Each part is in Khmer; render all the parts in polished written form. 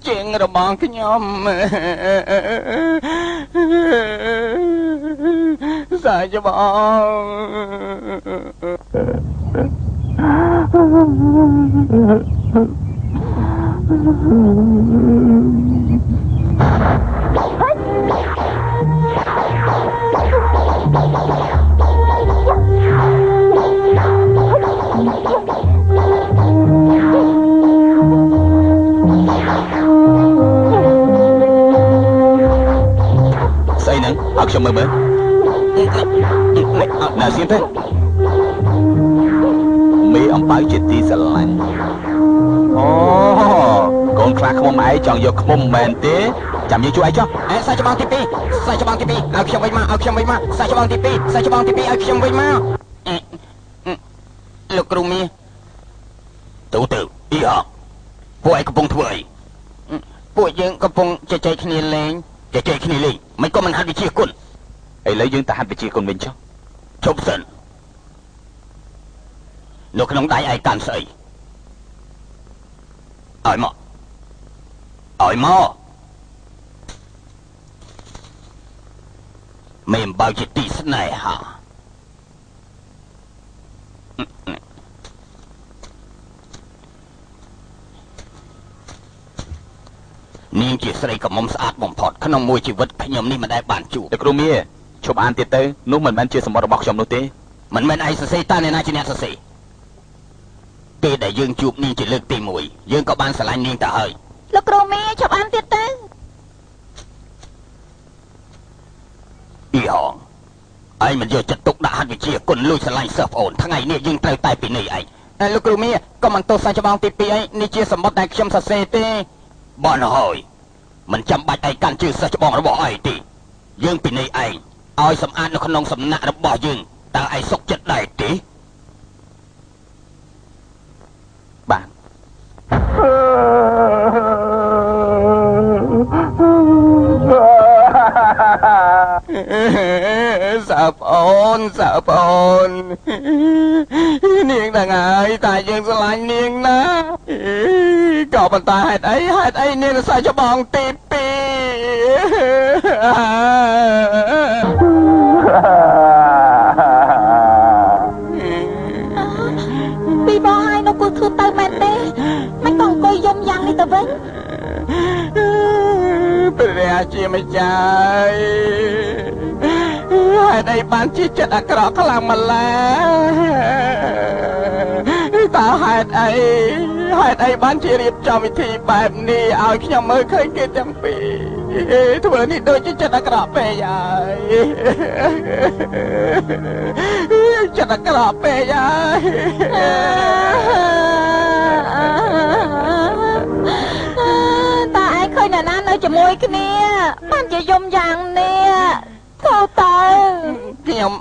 ជាងរបស់ខ្ញុំសាច់បងស្អីហ្នឹងឲ្យខ្ញុំមើលណាសៀនទេមេអំបៅជាទីស្រឡាញ់អូកូនខ្លាឃ្មុំឯងចង់យកឃ្មុំមែនទេចាំយើងជួយឯងចុះសាច់ច្បងទី2សាច់ច្បងទី2ឲ្យខ្ញុំវិញមកឲ្យខ្ញុំវិញមកសាច់ច្បងទី2សាច់ច្បងទី2ឲ្យខ្ញុំវិញមកលោកគ្រូមីទៅអ៊ីហោពួកឯងកំពុងធ្វើអីពួកយើងកំពុងជជែកគ្នាលេងមិនក៏មិនហាត់វិជាគុណឥឡូវយើងទៅហាត់វិជាគុណវិញចុះជប់សិននៅក្នុងដៃឯងកាន់ស្អីឲ្យមកមេអំបៅជាទីស្នេហានាងជាស្រីកមុំស្អាតបំផុតក្នុងមួយជីវិតខ្ញុំនេះមិនដែលបានជួបតែគ្រូមាឈប់អានទៀតទៅនោះមិនមែនជាសម្បត្តិរបស់ខ្ញុំនោះទេមិនមែនឯងសរសេរតើអ្នកណាជាអ្នកសរសេរពេលដែលយើងជួបនាងជាលើកទី1យើងក៏បានស្រឡាញ់នាងទៅហើយលោកគ្រូមីឈប់អានទៀតទៅអ៊ីហងឯងមិនយកចិត្តទុកដាក់ហាត់វិជាគុណលួចស្រឡាញ់សិស្សប្អូនថ្ងៃនេះយើងត្រូវតែពីនេះឯងលោកគ្រូមីក៏មិនទោសសាច់ច្បងទី2ឯងនេះជាសម្បត្តិដែលខ្ញុំសរសេរទេបានហើយមិនចាំបាច់ឯងកាន់ជើងសិស្សច្បងរបស់ឯងទេយើងពីនេះឯងឲ្យសម្អាតនៅក្នុងសំណាក់របស់យើងតើឯងសុខចិត្តដែរទេបានសាប់អូននាងទាំងហើយតែយើងស្រឡាញ់នាងណាក៏ប៉ុន្តែហេតុអីនាងសាច់ច្បងទី2ពីបងហើយនៅគូធ្វើទៅមែនទេមិនក៏អង្គុយយំយ៉ាងនេះទៅវិញព្រះជាម្ចាស់ហេតុអីបានជាចិត្តអាក្រក់ខ្លាំងម្ល៉េះតើហេតុអីបានជារៀបចំវិធីបែបនេះឲ្យខ្ញុំមើលឃើញគេទាំងពីរធ្វើនេះដូចជាចិត្តអាក្រក់ពេកហើយចិត្តអាក្រក់ពេកហើយតើឯងឃើញអ្នកណានៅជាមួយគ្នាបានជាយំយ៉ាងនេះទៅខ្ញុំ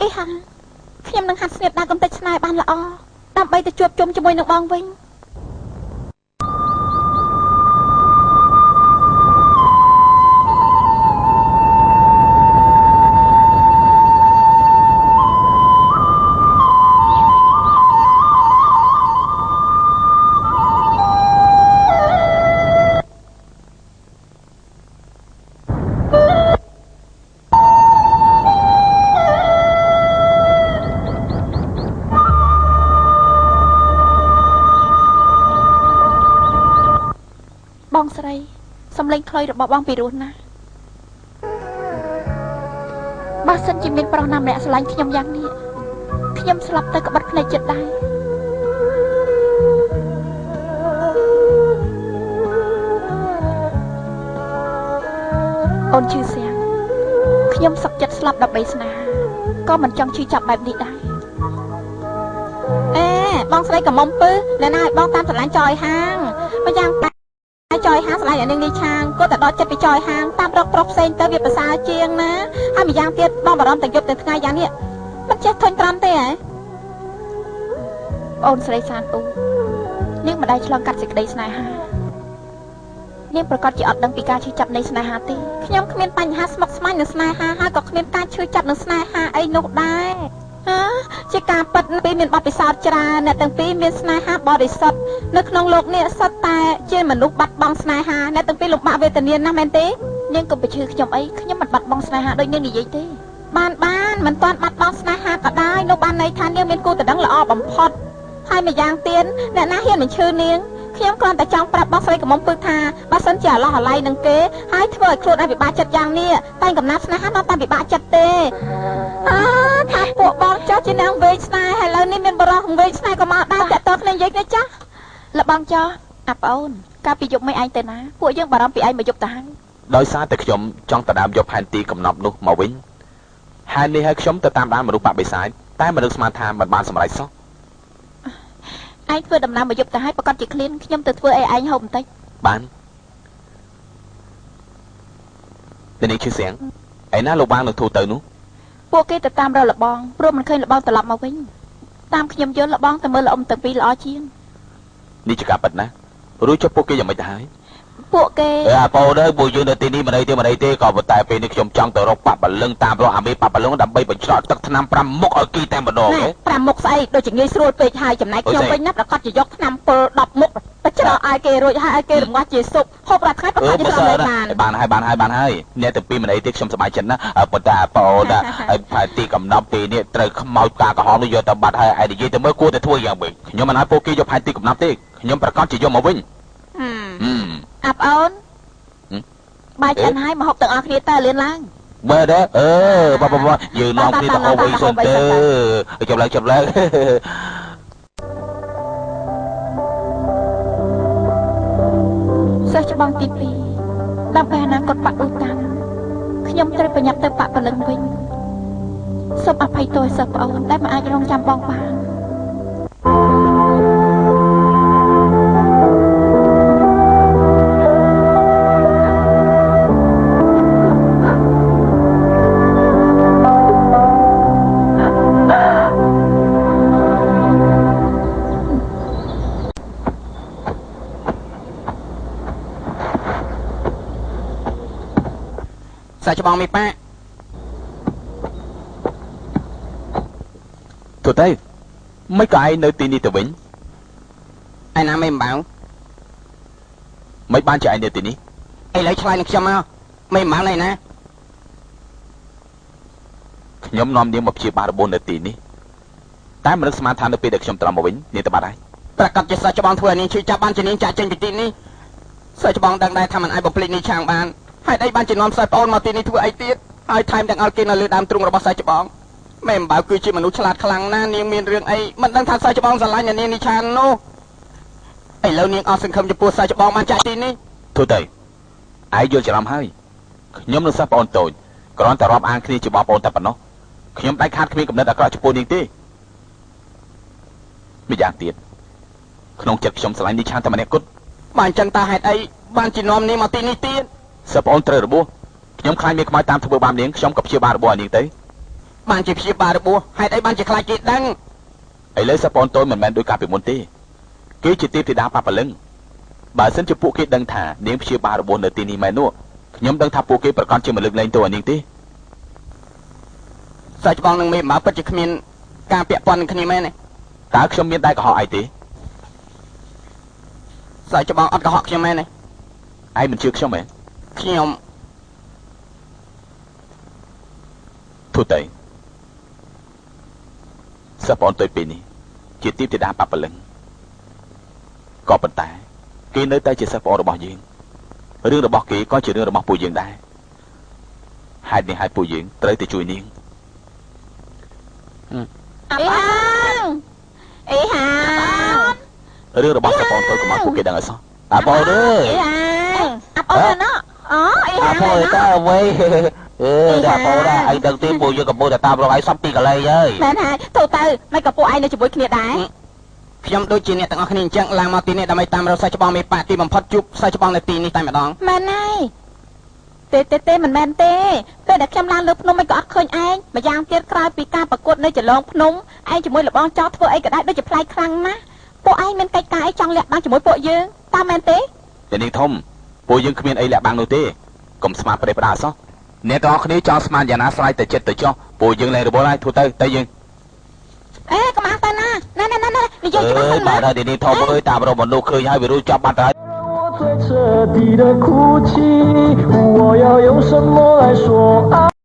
អីហាខ្ញុំនឹងហាត់ស្ទាបដាក់កំទេចស្នេហ៍បានល្អដើម្បីទៅជួបជុំជាមួយនឹងបងវិញបងស្រីសំឡេងខ្លីរបស់បងពីរោះណាស់បើសិនជាមានប្រុសណាម្នាក់ស្រឡាញ់ខ្ញុំយ៉ាងនេះខ្ញុំស្លាប់ទៅក្បិតភ្នែកចិត្តដែរអូនឈឺសៀងខ្ញុំសុខចិត្តស្លាប់ដើម្បីស្នេហាក៏មិនចង់ឈឺចាប់បែបនេះដែរបងស្រីកុំមុំពើអ្នកណាឲ្យបងតាមស្រឡាញ់ចោយហាងបើយ៉ាងចយហាងឆ្លៃអានឹងនេះឆាងក៏តែដល់ចិត្តពីចយហាងតាមរកប្រុសផ្សេងទៅវាប្រសើរជាងណាហើយម្យ៉ាងទៀតបងបារម្ភទាំងយប់ទាំងថ្ងៃយ៉ាងនេះមិនចេះធុញត្រាំទេហ៎អូនស្រីសានអ៊ូនាងម្ដាយឆ្លងកាត់សេចក្តីស្នេហា នាងប្រកាសជាអត់ដឹងពីការឈឺចាប់នៃស្នេហាទេខ្ញុំគ្មានបញ្ហាស្មុគស្មាញនឹងស្នេហាហើយក៏គ្មានការឈឺចាប់នឹងស្នេហាអីនោះដែរជាការពិតពីមានបទពិសោធន៍ច្រើនអ្នកទាំងពីរមានស្នេហាបរិសុទ្ធនៅក្នុងโลกនេះសុទ្ធតែជាមនុស្សបាត់បង់ស្នេហាអ្នកទាំងពីរលំបាកវេទនាណាស់មែនទេនាងកុំបញ្ឈឺខ្ញុំអីខ្ញុំមិនបាត់បង់ស្នេហាដូចនាងនិយាយទេបានមិនទាន់បាត់បង់ស្នេហាក៏ដោយនោះបានន័យថានាងមានគូដណ្ដឹងល្អបំផុតហើយម្យ៉ាងទៀតអ្នកណាហ៊ានបញ្ឈឺនាងខ្ញុំគ្រាន់តែចង់ប្រាប់បងស្រីកមុំពឹកថាបើសិនជាអាឡោះអាល័យនឹងគេហើយធ្វើឲ្យខ្លួនឯងពិបាកចិត្តយ៉ាងនេះតែកំណាប់ស្នេហានៅតែពិបាកចិត្តទេថាពួកបងចោះជានាងវែងស្នេហ៍ឥឡូវនេះមានបរិះវែងស្នេហ៍ក៏មកដែរតាក់ទងគ្នានិយាយគ្នាចាស់លបងចោះអាប្អូនកាលពីយប់មិញឯងទៅណាពួកយើងបារម្ភពីឯងមកយប់ទៅហើយដោយសារតែខ្ញុំចង់ទៅដើមយកផែនទីកំណប់នោះមកវិញហើយនេះហើយខ្ញុំទៅតាមដានមនុស្សបាក់បិសាចតែមនុស្សស្មានថាមិនបានសម្រេចសោះឯងធ្វើដំណើរមកយប់ទៅហើយប្រកាសជាឃ្លានខ្ញុំទៅធ្វើអីឯងហូបបន្តិចបានតែនេះឈឺសៀងឯណាលោកបាននឹងធូរទៅនោះពួកគេទៅតាមរកលបងព្រោះមិនឃើញលបងត្រឡប់មកវិញតាមខ្ញុំយល់លបងទៅមើលល្អុំទាំងពីរល្អជាងនេះជាការពិតណារួចចុះពួកគេយ៉ាងម៉េចទៅហើយពួកគេអាប៉ូដែរពួកយើងនៅទីនេះមិនអីទេក៏ប៉ុន្តែពេលនេះខ្ញុំចង់ទៅរកប៉បលឹងតាមរកអាមេប៉បលឹងដើម្បីបញ្ច្រកទឹកថ្នាំ5មុខឲ្យគីតែម្ដង5មុខស្អីដូចជាងាយស្រួលពេកហើយចំណែកខ្ញុំវិញណាប្រកាសជាយកថ្នាំពិល10មុខបញ្ច្រកឲ្យគេរួចហើយឲ្យគេរងាស់ជាសុបហូបរាល់ថ្ងៃប្រកាសជាធ្វើឲ្យបានហើយអ្នកទាំងពីរមិនអីទេខ្ញុំសប្បាយចិត្តណាប៉ុន្តែអាប៉ូដែរឲ្យផែនទីកំណប់ពេលនេះត្រូវខ្មោចការក្រហមនោះយកទៅបាត់ហើយឯនិយាយទៅមើលគួរតែធ្វើយ៉ាងម៉េចខ្ញុំមិនឲ្យពួកគេយកផែនទីកំណប់ទេខ្ញុំប្រកាសជាយកមកវិញអាប់អូនបាយឆ្អិនហើយមកហូបទាំងអស់គ្នាតើលឿនឡើងមើលដែរបយើងនាំគ្នាទៅហូបអីសិនទៅចាប់ឡើងសិស្សច្បងទី2ដើម្បីអនាគតបាក់អ៊ូតាំងខ្ញុំត្រូវប្រញាប់ទៅបាក់ពលឹងវិញសូមអភ័យទោសសិស្សប្អូនដែលមិនអាចរងចាំបងបានសាច់ច្បងមីប៉ាទៅទៅមិនក៏ឯងនៅទីនេះទៅវិញឯណាមិនបាវមិនបានជាឯងនៅទីនេះឥឡូវឆ្លើយនឹងខ្ញុំមកមិនបាវណែណាខ្ញុំនាំនាងមកព្យាបាលរបួសនៅទីនេះតែមិននឹកស្មានថានៅពេលដែលខ្ញុំត្រឡប់មកវិញនាងទៅបាត់ហើយប្រកាសជាសាច់ច្បងធ្វើឲ្យនាងឈឺចាប់បានជានាងចាក់ចេញពីទីនេះសាច់ច្បងដឹងដែរថាមិនអាចបំភ្លេចនេះឆាងបានហើយអីបានជានាំសាច់ប្អូនមកទីនេះធ្វើអីទៀតហើយថែមទាំងឲ្យគេនៅលើដើមទ្រូងរបស់សាច់ច្បងម៉ែអំបៅគឺជាមនុស្សឆ្លាតខ្លាំងណាស់នាងមានរឿងអីមិនដឹងថាសាច់ច្បងស្រឡាញ់នាងនេះឆាននោះឥឡូវនាងអស់សង្ឃឹមចំពោះសាច់ច្បងបានចាក់ទីនេះធ្វើទៅឯងយល់ច្រឡំហើយខ្ញុំនឹងសាច់ប្អូនតូចគ្រាន់តែរាប់អានគ្នាជាបងប្អូនតែប៉ុណ្ណោះខ្ញុំដាច់ខាតគ្មានកំណត់អាក្រក់ចំពោះនាងទេម្យ៉ាងទៀតក្នុងចិត្តខ្ញុំស្រឡាញ់នេះឆានតែម្នាក់គត់បានចឹងតាហេតុអីបានជានាំនាងមកទីនេះទៀតសិស្សប្អូនត្រូវរបួសខ្ញុំខ្លាចមានខ្មោចតាមធ្វើបាបនាងខ្ញុំក៏ព្យាបាលរបួសឲ្យនាងទៅបានជាព្យាបាលរបួសហេតុអីបានជាខ្លាចគេដឹងឥឡូវសិស្សប្អូនតូចមិនមែនដូចកាលពីមុនទេគេជាទេពធីតាប៉ាប៉លឹងបើសិនជាពួកគេដឹងថានាងព្យាបាលរបួសនៅទីនេះមែននោះខ្ញុំដឹងថាពួកគេប្រកាសជាមិនលើកលែងទោសឲ្យនាងទេសាច់ច្បងនឹងមេមកពិតជាគ្មានការពាក់ព័ន្ធនឹងគ្នាមែនទេតើខ្ញុំមានតែកុហកអីទេសាច់ច្បងអត់កុហកខ្ញុំមែនទេឯងមិនជឿខ្ញុំមែនខ្ញុំទូទៅសិស្សប្អូនតូចពីនេះជាទីធីតាប៉ាប៉លឹងក៏ប៉ុន្តែគេនៅតែជាសិស្សប្អូនរបស់យើងរឿងរបស់គេក៏ជារឿងរបស់ពួកយើងដែរហេតុនេះហើយពួកយើងត្រូវតែជួយនាងអីហារឿងរបស់សិស្សប្អូនតូចកុំឲ្យពួកគេដឹងឲ្យសោះអាបងអើយអាបងណាអូអីហាអាបងតើអ្វីដាក់ពោដែរឯងដឹងទេពួកយើងកំពុងតែតាមរកឯងសំពីកន្លែងហើយមែនហើយទៅមិនក៏ពួកឯងនៅជាមួយគ្នាដែរខ្ញុំដូចជាអ្នកទាំងអស់គ្នាអញ្ចឹងឡើងមកទីនេះដើម្បីតាមរកសាច់ច្បងមេប៉ាទីបំផុតជួបសាច់ច្បងនៅទីនេះតែម្ដងមែនហើយទេមិនមែនទេពេលដែលខ្ញុំឡើងលើភ្នំមិនក៏អត់ឃើញឯងម្យ៉ាងទៀតក្រោយពីការប្រកួតនៅចន្លងភ្នំឯងជាមួយលបងចោលធ្វើអីក៏ដែរដូចជាប្លែកខ្លាំងណាស់ពួកឯងមានកិច្ចការអីចង់លាក់បាំងជាមួយពួកយើងតើមែនទេនាងធំ ពួកយើងគ្មានអីលាក់បាំងនោះទេកុំស្មានប្រេះផ្ដាសោះអ្នកទាំងអស់គ្នាចង់ស្មានយ៉ាងណាស្រ័យតែចិត្តទៅចុះពួកយើងលែងរបល់ហើយធ្វើទៅយើងអេកុំអាទៅណានិយាយច្បាស់ទៅបាទតែនេះធំអើយតាមរកមនុស្សឃើញហើយវារួចចាប់បាត់ហើយ最彻底的哭泣，我要用什么来说爱？